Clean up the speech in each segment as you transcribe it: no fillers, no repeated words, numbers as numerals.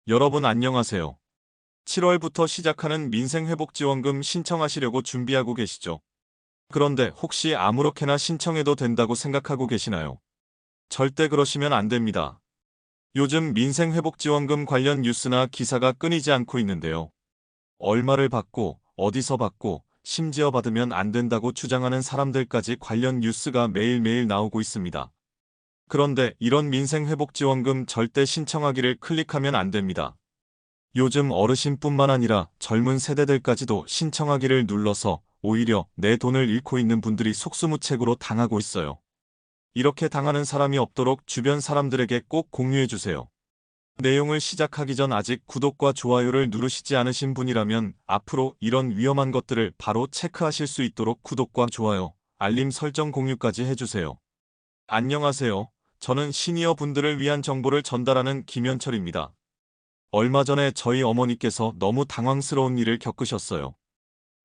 여러분 안녕하세요. 7월부터 시작하는 민생회복지원금 신청하시려고 준비하고 계시죠? 그런데 혹시 아무렇게나 신청해도 된다고 생각하고 계시나요? 절대 그러시면 안 됩니다. 요즘 민생회복지원금 관련 뉴스나 기사가 끊이지 않고 있는데요. 얼마를 받고, 어디서 받고, 심지어 받으면 안 된다고 주장하는 사람들까지 관련 뉴스가 매일매일 나오고 있습니다. 그런데 이런 민생회복지원금 절대 신청하기를 클릭하면 안 됩니다. 요즘 어르신뿐만 아니라 젊은 세대들까지도 신청하기를 눌러서 오히려 내 돈을 잃고 있는 분들이 속수무책으로 당하고 있어요. 이렇게 당하는 사람이 없도록 주변 사람들에게 꼭 공유해주세요. 내용을 시작하기 전 아직 구독과 좋아요를 누르시지 않으신 분이라면 앞으로 이런 위험한 것들을 바로 체크하실 수 있도록 구독과 좋아요, 알림 설정 공유까지 해주세요. 안녕하세요. 저는 시니어 분들을 위한 정보를 전달하는 김현철입니다. 얼마 전에 저희 어머니께서 너무 당황스러운 일을 겪으셨어요.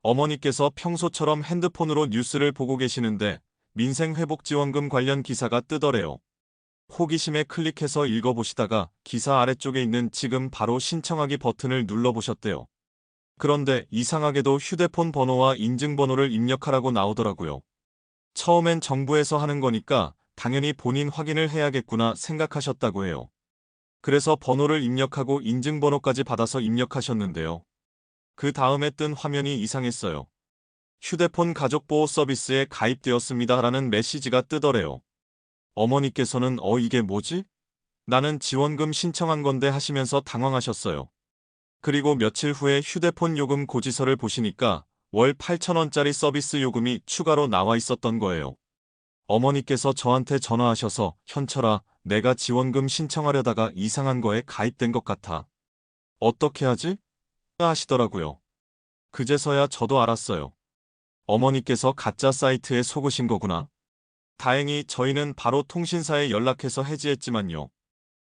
어머니께서 평소처럼 핸드폰으로 뉴스를 보고 계시는데 민생회복지원금 관련 기사가 뜨더래요. 호기심에 클릭해서 읽어보시다가 기사 아래쪽에 있는 지금 바로 신청하기 버튼을 눌러보셨대요. 그런데 이상하게도 휴대폰 번호와 인증번호를 입력하라고 나오더라고요. 처음엔 정부에서 하는 거니까 당연히 본인 확인을 해야겠구나 생각하셨다고 해요. 그래서 번호를 입력하고 인증번호까지 받아서 입력하셨는데요. 그 다음에 뜬 화면이 이상했어요. 휴대폰 가족보호 서비스에 가입되었습니다라는 메시지가 뜨더래요. 어머니께서는 이게 뭐지? 나는 지원금 신청한 건데 하시면서 당황하셨어요. 그리고 며칠 후에 휴대폰 요금 고지서를 보시니까 월 8,000원짜리 서비스 요금이 추가로 나와 있었던 거예요. 어머니께서 저한테 전화하셔서 현철아, 내가 지원금 신청하려다가 이상한 거에 가입된 것 같아. 어떻게 하지? 하시더라고요. 그제서야 저도 알았어요. 어머니께서 가짜 사이트에 속으신 거구나. 다행히 저희는 바로 통신사에 연락해서 해지했지만요.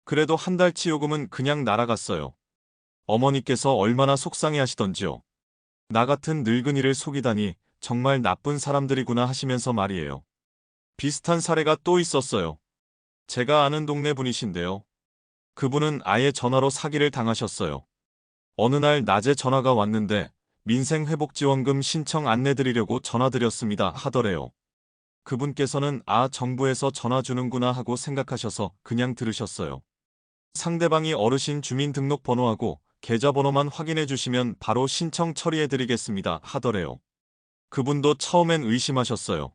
그래도 한 달치 요금은 그냥 날아갔어요. 어머니께서 얼마나 속상해 하시던지요. 나 같은 늙은이를 속이다니 정말 나쁜 사람들이구나 하시면서 말이에요. 비슷한 사례가 또 있었어요. 제가 아는 동네 분이신데요. 그분은 아예 전화로 사기를 당하셨어요. 어느 날 낮에 전화가 왔는데 민생회복지원금 신청 안내드리려고 전화드렸습니다 하더래요. 그분께서는 정부에서 전화 주는구나 하고 생각하셔서 그냥 들으셨어요. 상대방이 어르신 주민등록번호하고 계좌번호만 확인해 주시면 바로 신청 처리해드리겠습니다 하더래요. 그분도 처음엔 의심하셨어요.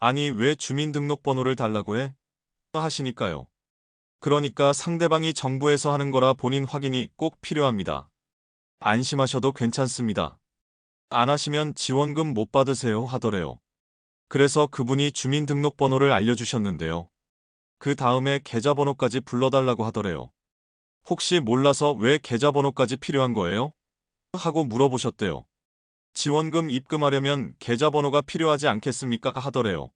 아니 왜 주민등록번호를 달라고 해? 하시니까요. 그러니까 상대방이 정부에서 하는 거라 본인 확인이 꼭 필요합니다. 안심하셔도 괜찮습니다. 안 하시면 지원금 못 받으세요 하더래요. 그래서 그분이 주민등록번호를 알려주셨는데요. 그 다음에 계좌번호까지 불러달라고 하더래요. 혹시 몰라서 왜 계좌번호까지 필요한 거예요? 하고 물어보셨대요. 지원금 입금하려면 계좌번호가 필요하지 않겠습니까? 하더래요.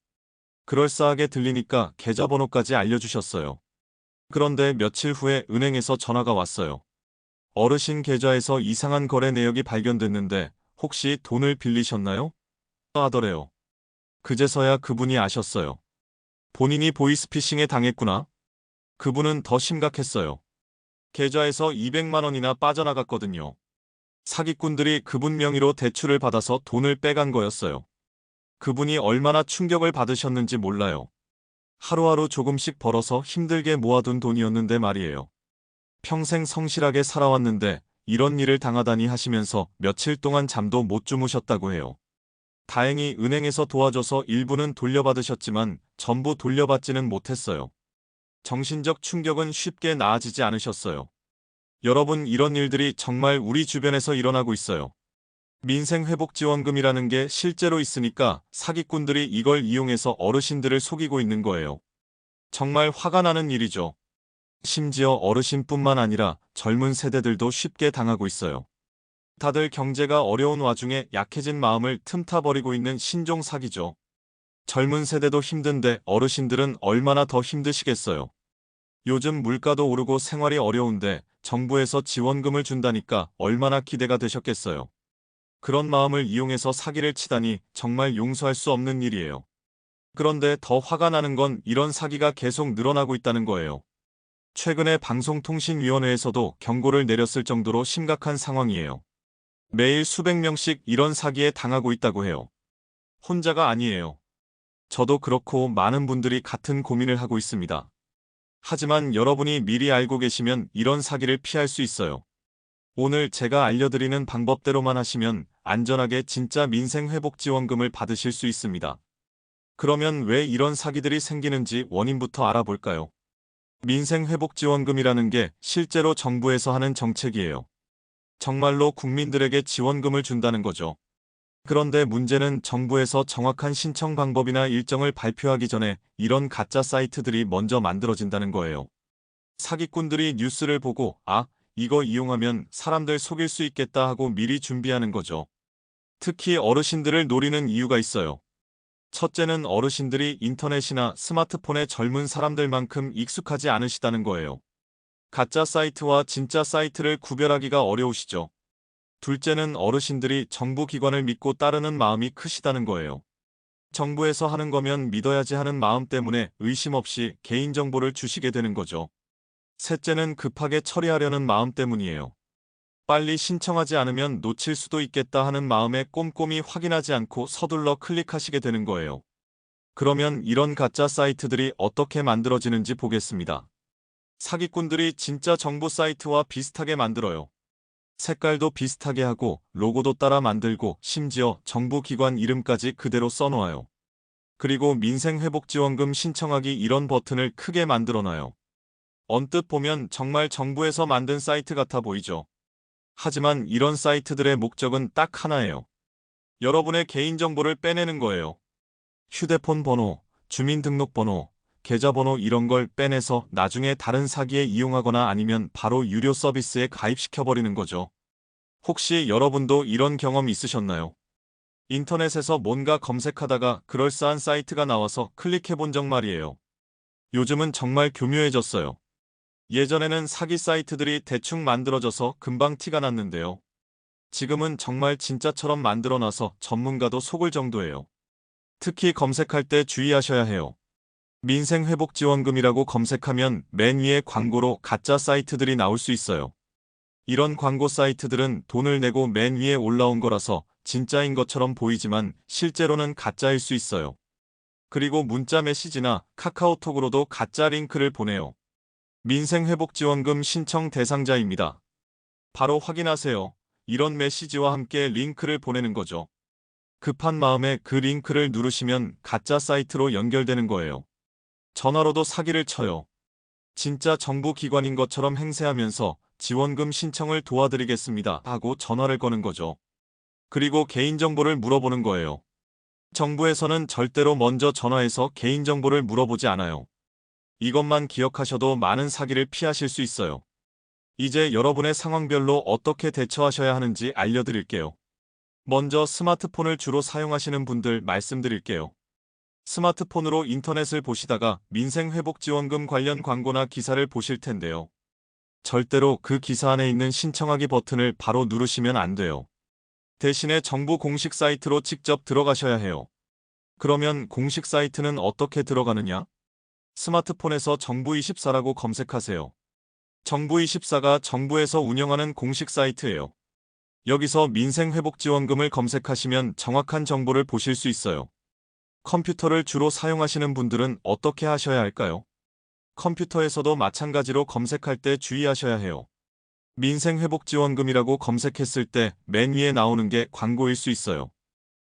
그럴싸하게 들리니까 계좌번호까지 알려주셨어요. 그런데 며칠 후에 은행에서 전화가 왔어요. 어르신 계좌에서 이상한 거래 내역이 발견됐는데 혹시 돈을 빌리셨나요? 하더래요. 그제서야 그분이 아셨어요. 본인이 보이스피싱에 당했구나. 그분은 더 심각했어요. 계좌에서 200만 원이나 빠져나갔거든요. 사기꾼들이 그분 명의로 대출을 받아서 돈을 빼간 거였어요. 그분이 얼마나 충격을 받으셨는지 몰라요. 하루하루 조금씩 벌어서 힘들게 모아둔 돈이었는데 말이에요. 평생 성실하게 살아왔는데 이런 일을 당하다니 하시면서 며칠 동안 잠도 못 주무셨다고 해요. 다행히 은행에서 도와줘서 일부는 돌려받으셨지만 전부 돌려받지는 못했어요. 정신적 충격은 쉽게 나아지지 않으셨어요. 여러분, 이런 일들이 정말 우리 주변에서 일어나고 있어요. 민생회복지원금이라는 게 실제로 있으니까 사기꾼들이 이걸 이용해서 어르신들을 속이고 있는 거예요. 정말 화가 나는 일이죠. 심지어 어르신뿐만 아니라 젊은 세대들도 쉽게 당하고 있어요. 다들 경제가 어려운 와중에 약해진 마음을 틈타버리고 있는 신종 사기죠. 젊은 세대도 힘든데 어르신들은 얼마나 더 힘드시겠어요. 요즘 물가도 오르고 생활이 어려운데 정부에서 지원금을 준다니까 얼마나 기대가 되셨겠어요. 그런 마음을 이용해서 사기를 치다니 정말 용서할 수 없는 일이에요. 그런데 더 화가 나는 건 이런 사기가 계속 늘어나고 있다는 거예요. 최근에 방송통신위원회에서도 경고를 내렸을 정도로 심각한 상황이에요. 매일 수백 명씩 이런 사기에 당하고 있다고 해요. 혼자가 아니에요. 저도 그렇고 많은 분들이 같은 고민을 하고 있습니다. 하지만 여러분이 미리 알고 계시면 이런 사기를 피할 수 있어요. 오늘 제가 알려드리는 방법대로만 하시면 안전하게 진짜 민생회복지원금을 받으실 수 있습니다. 그러면 왜 이런 사기들이 생기는지 원인부터 알아볼까요? 민생회복지원금이라는 게 실제로 정부에서 하는 정책이에요. 정말로 국민들에게 지원금을 준다는 거죠. 그런데 문제는 정부에서 정확한 신청 방법이나 일정을 발표하기 전에 이런 가짜 사이트들이 먼저 만들어진다는 거예요. 사기꾼들이 뉴스를 보고 이거 이용하면 사람들 속일 수 있겠다 하고 미리 준비하는 거죠. 특히 어르신들을 노리는 이유가 있어요. 첫째는 어르신들이 인터넷이나 스마트폰에 젊은 사람들만큼 익숙하지 않으시다는 거예요. 가짜 사이트와 진짜 사이트를 구별하기가 어려우시죠. 둘째는 어르신들이 정부 기관을 믿고 따르는 마음이 크시다는 거예요. 정부에서 하는 거면 믿어야지 하는 마음 때문에 의심 없이 개인정보를 주시게 되는 거죠. 셋째는 급하게 처리하려는 마음 때문이에요. 빨리 신청하지 않으면 놓칠 수도 있겠다 하는 마음에 꼼꼼히 확인하지 않고 서둘러 클릭하시게 되는 거예요. 그러면 이런 가짜 사이트들이 어떻게 만들어지는지 보겠습니다. 사기꾼들이 진짜 정부 사이트와 비슷하게 만들어요. 색깔도 비슷하게 하고 로고도 따라 만들고 심지어 정부 기관 이름까지 그대로 써놓아요. 그리고 민생회복지원금 신청하기 이런 버튼을 크게 만들어놔요. 언뜻 보면 정말 정부에서 만든 사이트 같아 보이죠. 하지만 이런 사이트들의 목적은 딱 하나예요. 여러분의 개인정보를 빼내는 거예요. 휴대폰 번호, 주민등록번호, 계좌번호 이런 걸 빼내서 나중에 다른 사기에 이용하거나 아니면 바로 유료 서비스에 가입시켜버리는 거죠. 혹시 여러분도 이런 경험 있으셨나요? 인터넷에서 뭔가 검색하다가 그럴싸한 사이트가 나와서 클릭해본 적 말이에요. 요즘은 정말 교묘해졌어요. 예전에는 사기 사이트들이 대충 만들어져서 금방 티가 났는데요. 지금은 정말 진짜처럼 만들어놔서 전문가도 속을 정도예요. 특히 검색할 때 주의하셔야 해요. 민생회복지원금이라고 검색하면 맨 위에 광고로 가짜 사이트들이 나올 수 있어요. 이런 광고 사이트들은 돈을 내고 맨 위에 올라온 거라서 진짜인 것처럼 보이지만 실제로는 가짜일 수 있어요. 그리고 문자 메시지나 카카오톡으로도 가짜 링크를 보내요. 민생회복지원금 신청 대상자입니다. 바로 확인하세요. 이런 메시지와 함께 링크를 보내는 거죠. 급한 마음에 그 링크를 누르시면 가짜 사이트로 연결되는 거예요. 전화로도 사기를 쳐요. 진짜 정부 기관인 것처럼 행세하면서 지원금 신청을 도와드리겠습니다 하고 전화를 거는 거죠. 그리고 개인정보를 물어보는 거예요. 정부에서는 절대로 먼저 전화해서 개인정보를 물어보지 않아요. 이것만 기억하셔도 많은 사기를 피하실 수 있어요. 이제 여러분의 상황별로 어떻게 대처하셔야 하는지 알려드릴게요. 먼저 스마트폰을 주로 사용하시는 분들 말씀드릴게요. 스마트폰으로 인터넷을 보시다가 민생회복지원금 관련 광고나 기사를 보실 텐데요. 절대로 그 기사 안에 있는 신청하기 버튼을 바로 누르시면 안 돼요. 대신에 정부 공식 사이트로 직접 들어가셔야 해요. 그러면 공식 사이트는 어떻게 들어가느냐? 스마트폰에서 정부24라고 검색하세요. 정부24가 정부에서 운영하는 공식 사이트예요. 여기서 민생회복지원금을 검색하시면 정확한 정보를 보실 수 있어요. 컴퓨터를 주로 사용하시는 분들은 어떻게 하셔야 할까요? 컴퓨터에서도 마찬가지로 검색할 때 주의하셔야 해요. 민생회복지원금이라고 검색했을 때 맨 위에 나오는 게 광고일 수 있어요.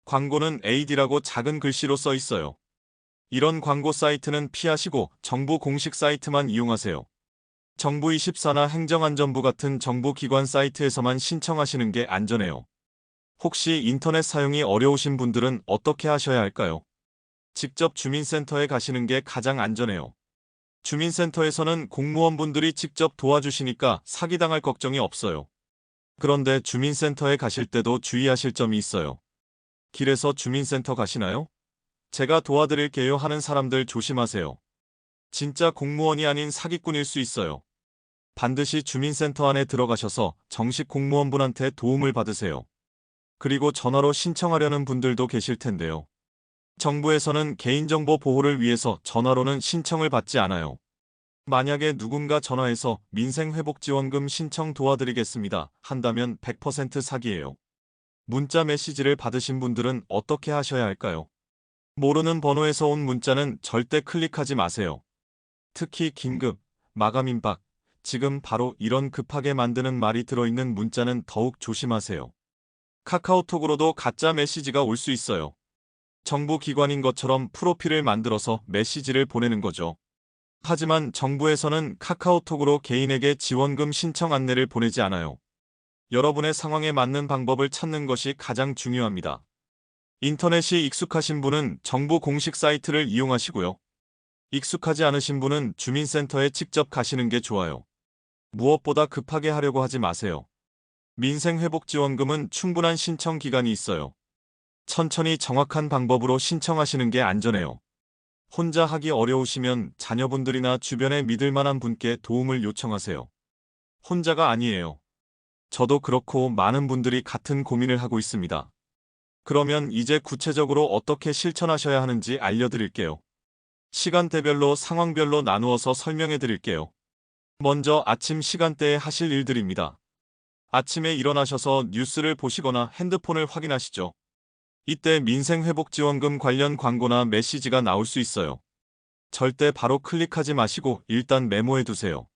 광고는 AD라고 작은 글씨로 써 있어요. 이런 광고 사이트는 피하시고 정부 공식 사이트만 이용하세요. 정부24나 행정안전부 같은 정부 기관 사이트에서만 신청하시는 게 안전해요. 혹시 인터넷 사용이 어려우신 분들은 어떻게 하셔야 할까요? 직접 주민센터에 가시는 게 가장 안전해요. 주민센터에서는 공무원분들이 직접 도와주시니까 사기당할 걱정이 없어요. 그런데 주민센터에 가실 때도 주의하실 점이 있어요. 길에서 주민센터 가시나요? 제가 도와드릴게요 하는 사람들 조심하세요. 진짜 공무원이 아닌 사기꾼일 수 있어요. 반드시 주민센터 안에 들어가셔서 정식 공무원분한테 도움을 받으세요. 그리고 전화로 신청하려는 분들도 계실 텐데요. 정부에서는 개인정보 보호를 위해서 전화로는 신청을 받지 않아요. 만약에 누군가 전화해서 민생회복지원금 신청 도와드리겠습니다 한다면 100% 사기예요. 문자 메시지를 받으신 분들은 어떻게 하셔야 할까요? 모르는 번호에서 온 문자는 절대 클릭하지 마세요. 특히 긴급, 마감 임박, 지금 바로 이런 급하게 만드는 말이 들어있는 문자는 더욱 조심하세요. 카카오톡으로도 가짜 메시지가 올 수 있어요. 정부 기관인 것처럼 프로필을 만들어서 메시지를 보내는 거죠. 하지만 정부에서는 카카오톡으로 개인에게 지원금 신청 안내를 보내지 않아요. 여러분의 상황에 맞는 방법을 찾는 것이 가장 중요합니다. 인터넷이 익숙하신 분은 정부 공식 사이트를 이용하시고요. 익숙하지 않으신 분은 주민센터에 직접 가시는 게 좋아요. 무엇보다 급하게 하려고 하지 마세요. 민생회복지원금은 충분한 신청 기간이 있어요. 천천히 정확한 방법으로 신청하시는 게 안전해요. 혼자 하기 어려우시면 자녀분들이나 주변에 믿을 만한 분께 도움을 요청하세요. 혼자가 아니에요. 저도 그렇고 많은 분들이 같은 고민을 하고 있습니다. 그러면 이제 구체적으로 어떻게 실천하셔야 하는지 알려드릴게요. 시간대별로 상황별로 나누어서 설명해 드릴게요. 먼저 아침 시간대에 하실 일들입니다. 아침에 일어나셔서 뉴스를 보시거나 핸드폰을 확인하시죠. 이때 민생회복지원금 관련 광고나 메시지가 나올 수 있어요. 절대 바로 클릭하지 마시고 일단 메모해 두세요.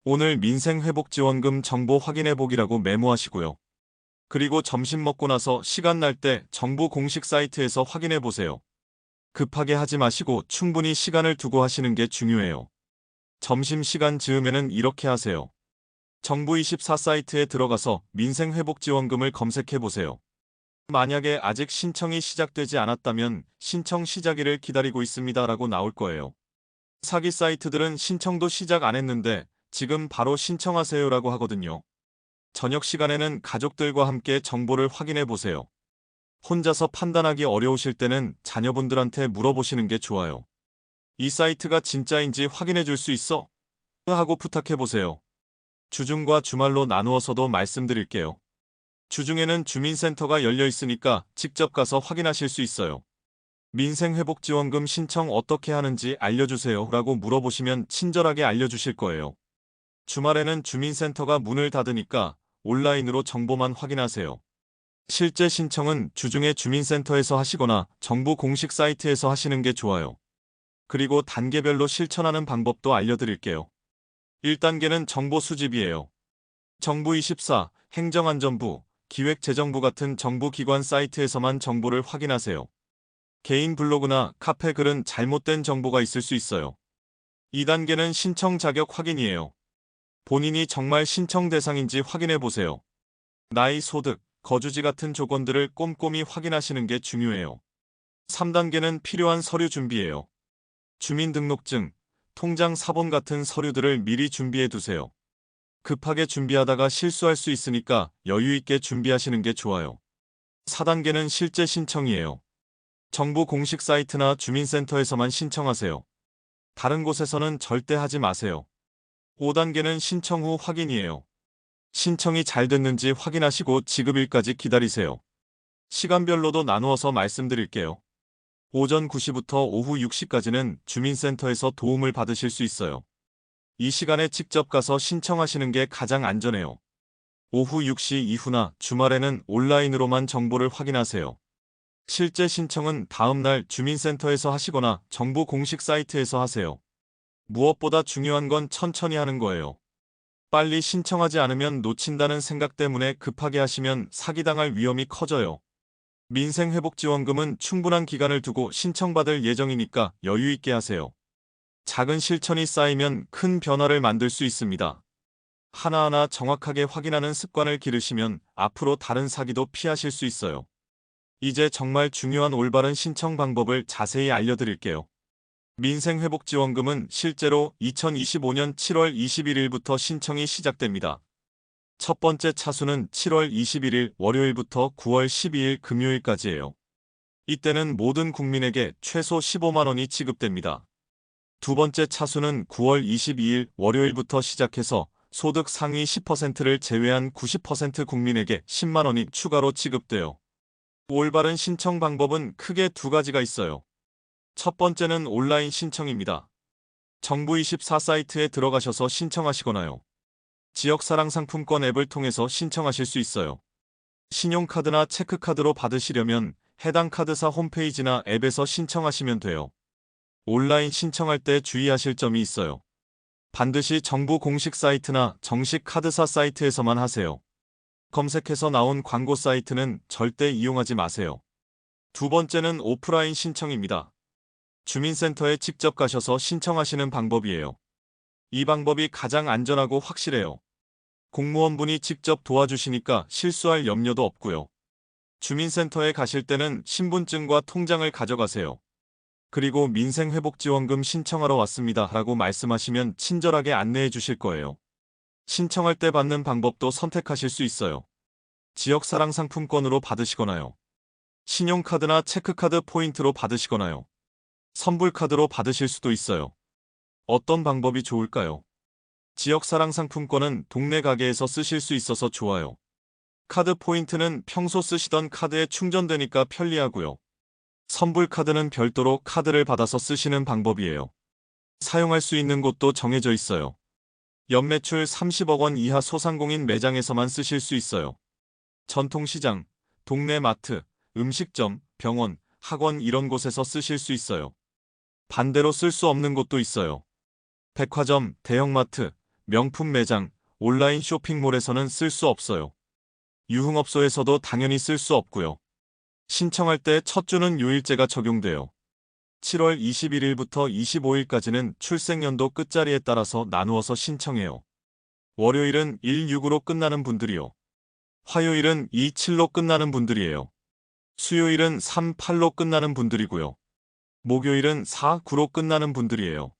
오늘 민생회복지원금 정보 확인해보기라고 메모하시고요. 그리고 점심 먹고 나서 시간 날 때 정부 공식 사이트에서 확인해 보세요. 급하게 하지 마시고 충분히 시간을 두고 하시는 게 중요해요. 점심시간 즈음에는 이렇게 하세요. 정부24 사이트에 들어가서 민생회복지원금을 검색해 보세요. 만약에 아직 신청이 시작되지 않았다면 신청 시작일을 기다리고 있습니다라고 나올 거예요. 사기 사이트들은 신청도 시작 안 했는데 지금 바로 신청하세요라고 하거든요. 저녁 시간에는 가족들과 함께 정보를 확인해 보세요. 혼자서 판단하기 어려우실 때는 자녀분들한테 물어보시는 게 좋아요. 이 사이트가 진짜인지 확인해 줄 수 있어? 하고 부탁해 보세요. 주중과 주말로 나누어서도 말씀드릴게요. 주중에는 주민센터가 열려 있으니까 직접 가서 확인하실 수 있어요. 민생회복지원금 신청 어떻게 하는지 알려주세요 라고 물어보시면 친절하게 알려주실 거예요. 주말에는 주민센터가 문을 닫으니까 온라인으로 정보만 확인하세요. 실제 신청은 주중에 주민센터에서 하시거나 정부 공식 사이트에서 하시는 게 좋아요. 그리고 단계별로 실천하는 방법도 알려드릴게요. 1단계는 정보 수집이에요. 정부24, 행정안전부, 기획재정부 같은 정부기관 사이트에서만 정보를 확인하세요. 개인 블로그나 카페 글은 잘못된 정보가 있을 수 있어요. 2단계는 신청 자격 확인이에요. 본인이 정말 신청 대상인지 확인해 보세요. 나이, 소득, 거주지 같은 조건들을 꼼꼼히 확인하시는 게 중요해요. 3단계는 필요한 서류 준비예요. 주민등록증, 통장 사본 같은 서류들을 미리 준비해 두세요. 급하게 준비하다가 실수할 수 있으니까 여유 있게 준비하시는 게 좋아요. 4단계는 실제 신청이에요. 정부 공식 사이트나 주민센터에서만 신청하세요. 다른 곳에서는 절대 하지 마세요. 5단계는 신청 후 확인이에요. 신청이 잘 됐는지 확인하시고 지급일까지 기다리세요. 시간별로도 나누어서 말씀드릴게요. 오전 9시부터 오후 6시까지는 주민센터에서 도움을 받으실 수 있어요. 이 시간에 직접 가서 신청하시는 게 가장 안전해요. 오후 6시 이후나 주말에는 온라인으로만 정보를 확인하세요. 실제 신청은 다음날 주민센터에서 하시거나 정부 공식 사이트에서 하세요. 무엇보다 중요한 건 천천히 하는 거예요. 빨리 신청하지 않으면 놓친다는 생각 때문에 급하게 하시면 사기당할 위험이 커져요. 민생회복지원금은 충분한 기간을 두고 신청받을 예정이니까 여유 있게 하세요. 작은 실천이 쌓이면 큰 변화를 만들 수 있습니다. 하나하나 정확하게 확인하는 습관을 기르시면 앞으로 다른 사기도 피하실 수 있어요. 이제 정말 중요한 올바른 신청 방법을 자세히 알려드릴게요. 민생회복지원금은 실제로 2025년 7월 21일부터 신청이 시작됩니다. 첫 번째 차수는 7월 21일 월요일부터 9월 12일 금요일까지예요. 이때는 모든 국민에게 최소 15만 원이 지급됩니다. 두 번째 차수는 9월 22일 월요일부터 시작해서 소득 상위 10%를 제외한 90% 국민에게 10만 원이 추가로 지급돼요. 올바른 신청 방법은 크게 두 가지가 있어요. 첫 번째는 온라인 신청입니다. 정부24 사이트에 들어가셔서 신청하시거나요. 지역사랑 상품권 앱을 통해서 신청하실 수 있어요. 신용카드나 체크카드로 받으시려면 해당 카드사 홈페이지나 앱에서 신청하시면 돼요. 온라인 신청할 때 주의하실 점이 있어요. 반드시 정부 공식 사이트나 정식 카드사 사이트에서만 하세요. 검색해서 나온 광고 사이트는 절대 이용하지 마세요. 두 번째는 오프라인 신청입니다. 주민센터에 직접 가셔서 신청하시는 방법이에요. 이 방법이 가장 안전하고 확실해요. 공무원분이 직접 도와주시니까 실수할 염려도 없고요. 주민센터에 가실 때는 신분증과 통장을 가져가세요. 그리고 민생회복지원금 신청하러 왔습니다 라고 말씀하시면 친절하게 안내해 주실 거예요. 신청할 때 받는 방법도 선택하실 수 있어요. 지역사랑 상품권으로 받으시거나요. 신용카드나 체크카드 포인트로 받으시거나요. 선불카드로 받으실 수도 있어요. 어떤 방법이 좋을까요? 지역사랑 상품권은 동네 가게에서 쓰실 수 있어서 좋아요. 카드 포인트는 평소 쓰시던 카드에 충전되니까 편리하고요. 선불카드는 별도로 카드를 받아서 쓰시는 방법이에요. 사용할 수 있는 곳도 정해져 있어요. 연매출 30억 원 이하 소상공인 매장에서만 쓰실 수 있어요. 전통시장, 동네 마트, 음식점, 병원, 학원 이런 곳에서 쓰실 수 있어요. 반대로 쓸 수 없는 곳도 있어요. 백화점, 대형마트, 명품 매장, 온라인 쇼핑몰에서는 쓸 수 없어요. 유흥업소에서도 당연히 쓸 수 없고요. 신청할 때 첫 주는 요일제가 적용돼요. 7월 21일부터 25일까지는 출생연도 끝자리에 따라서 나누어서 신청해요. 월요일은 16으로 끝나는 분들이요. 화요일은 27로 끝나는 분들이에요. 수요일은 38로 끝나는 분들이고요. 목요일은 49로 끝나는 분들이에요.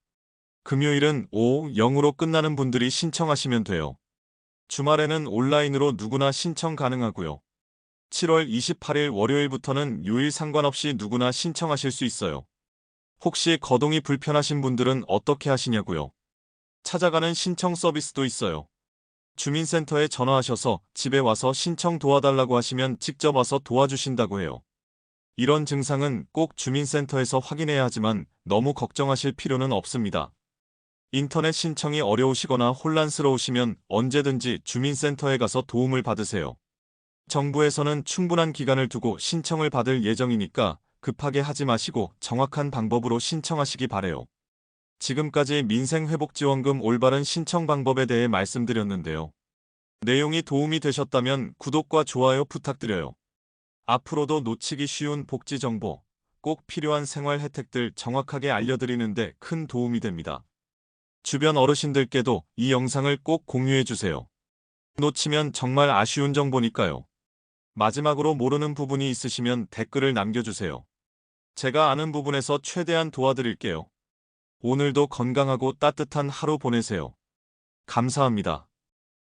금요일은 50으로 끝나는 분들이 신청하시면 돼요. 주말에는 온라인으로 누구나 신청 가능하고요. 7월 28일 월요일부터는 요일 상관없이 누구나 신청하실 수 있어요. 혹시 거동이 불편하신 분들은 어떻게 하시냐고요? 찾아가는 신청 서비스도 있어요. 주민센터에 전화하셔서 집에 와서 신청 도와달라고 하시면 직접 와서 도와주신다고 해요. 이런 증상은 꼭 주민센터에서 확인해야 하지만 너무 걱정하실 필요는 없습니다. 인터넷 신청이 어려우시거나 혼란스러우시면 언제든지 주민센터에 가서 도움을 받으세요. 정부에서는 충분한 기간을 두고 신청을 받을 예정이니까 급하게 하지 마시고 정확한 방법으로 신청하시기 바래요. 지금까지 민생회복지원금 올바른 신청 방법에 대해 말씀드렸는데요. 내용이 도움이 되셨다면 구독과 좋아요 부탁드려요. 앞으로도 놓치기 쉬운 복지 정보, 꼭 필요한 생활 혜택들 정확하게 알려드리는데 큰 도움이 됩니다. 주변 어르신들께도 이 영상을 꼭 공유해주세요. 놓치면 정말 아쉬운 정보니까요. 마지막으로 모르는 부분이 있으시면 댓글을 남겨주세요. 제가 아는 부분에서 최대한 도와드릴게요. 오늘도 건강하고 따뜻한 하루 보내세요. 감사합니다.